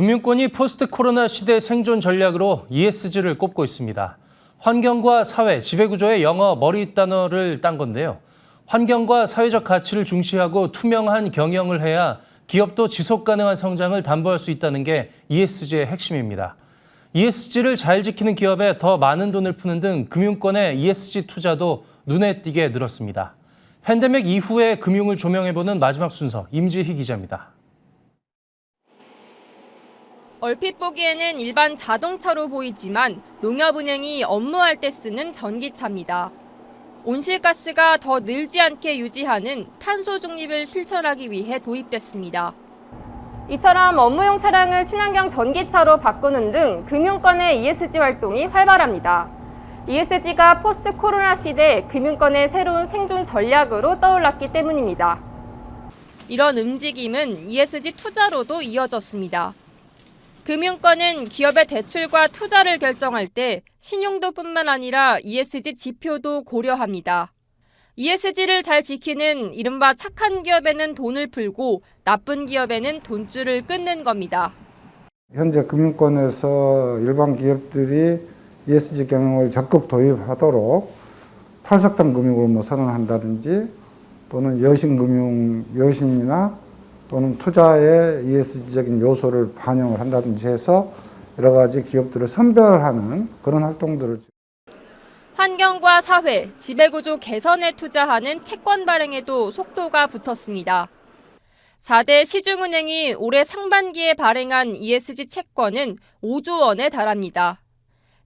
금융권이 포스트 코로나 시대 생존 전략으로 ESG를 꼽고 있습니다. 환경과 사회, 지배구조의 영어 머리 단어를 딴 건데요. 환경과 사회적 가치를 중시하고 투명한 경영을 해야 기업도 지속 가능한 성장을 담보할 수 있다는 게 ESG의 핵심입니다. ESG를 잘 지키는 기업에 더 많은 돈을 푸는 등 금융권의 ESG 투자도 눈에 띄게 늘었습니다. 팬데믹 이후의 금융을 조명해보는 마지막 순서, 임지희 기자입니다. 얼핏 보기에는 일반 자동차로 보이지만 농협은행이 업무할 때 쓰는 전기차입니다. 온실가스가 더 늘지 않게 유지하는 탄소 중립을 실천하기 위해 도입됐습니다. 이처럼 업무용 차량을 친환경 전기차로 바꾸는 등 금융권의 ESG 활동이 활발합니다. ESG가 포스트 코로나 시대 금융권의 새로운 생존 전략으로 떠올랐기 때문입니다. 이런 움직임은 ESG 투자로도 이어졌습니다. 금융권은 기업의 대출과 투자를 결정할 때 신용도뿐만 아니라 ESG 지표도 고려합니다. ESG를 잘 지키는 이른바 착한 기업에는 돈을 풀고 나쁜 기업에는 돈줄을 끊는 겁니다. 현재 금융권에서 일반 기업들이 ESG 경영을 적극 도입하도록 탈석탄 금융을 선언한다든지 또는 여신이나 또는 투자의 ESG적인 요소를 반영을 한다든지 해서 여러 가지 기업들을 선별하는 그런 활동들을. 환경과 사회, 지배구조 개선에 투자하는 채권 발행에도 속도가 붙었습니다. 4대 시중은행이 올해 상반기에 발행한 ESG 채권은 5조 원에 달합니다.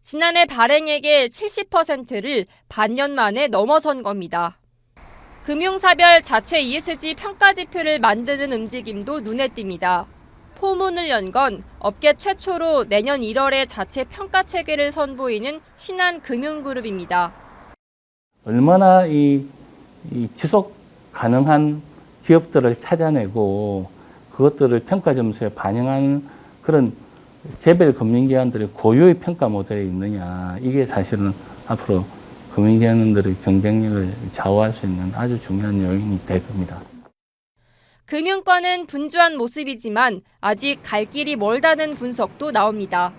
지난해 발행액의 70%를 반년 만에 넘어선 겁니다. 금융사별 자체 ESG 평가 지표를 만드는 움직임도 눈에 띕니다. 포문을 연 건 업계 최초로 내년 1월에 자체 평가 체계를 선보이는 신한금융그룹입니다. 얼마나 이 지속 가능한 기업들을 찾아내고 그것들을 평가 점수에 반영하는 그런 개별 금융기관들의 고유의 평가 모델이 있느냐, 이게 사실은 앞으로 금융기관들의 경쟁력을 좌우할 수 있는 아주 중요한 요인이 될 겁니다. 금융권은 분주한 모습이지만 아직 갈 길이 멀다는 분석도 나옵니다.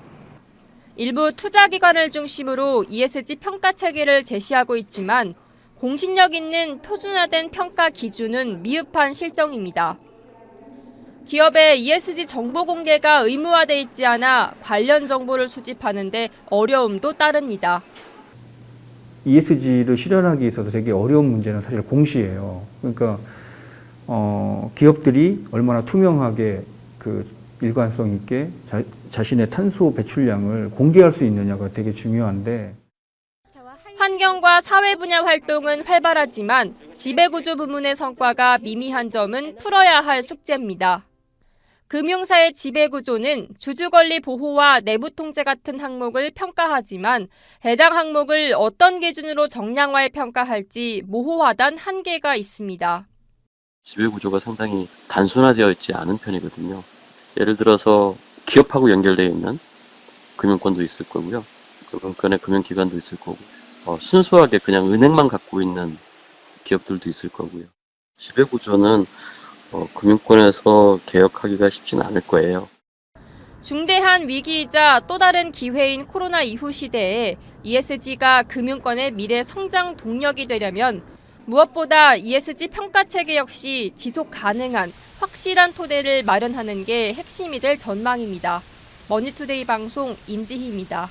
일부 투자기관을 중심으로 ESG 평가 체계를 제시하고 있지만 공신력 있는 표준화된 평가 기준은 미흡한 실정입니다. 기업의 ESG 정보 공개가 의무화돼 있지 않아 관련 정보를 수집하는 데 어려움도 따릅니다. ESG를 실현하기 위해서도 되게 어려운 문제는 사실 공시예요. 그러니까 기업들이 얼마나 투명하게 일관성 있게 자신의 탄소 배출량을 공개할 수 있느냐가 되게 중요한데. 환경과 사회 분야 활동은 활발하지만 지배구조 부문의 성과가 미미한 점은 풀어야 할 숙제입니다. 금융사의 지배구조는 주주권리 보호와 내부 통제 같은 항목을 평가하지만 해당 항목을 어떤 기준으로 정량화해 평가할지 모호하단 한계가 있습니다. 지배구조가 상당히 단순화되어 있지 않은 편이거든요. 예를 들어서 기업하고 연결되어 있는 금융권도 있을 거고요. 금융권의 금융기관도 있을 거고, 순수하게 그냥 은행만 갖고 있는 기업들도 있을 거고요. 지배구조는 금융권에서 개혁하기가 쉽지는 않을 거예요. 중대한 위기이자 또 다른 기회인 코로나 이후 시대에 ESG가 금융권의 미래 성장 동력이 되려면 무엇보다 ESG 평가 체계 역시 지속 가능한 확실한 토대를 마련하는 게 핵심이 될 전망입니다. 머니투데이 방송 임지희입니다.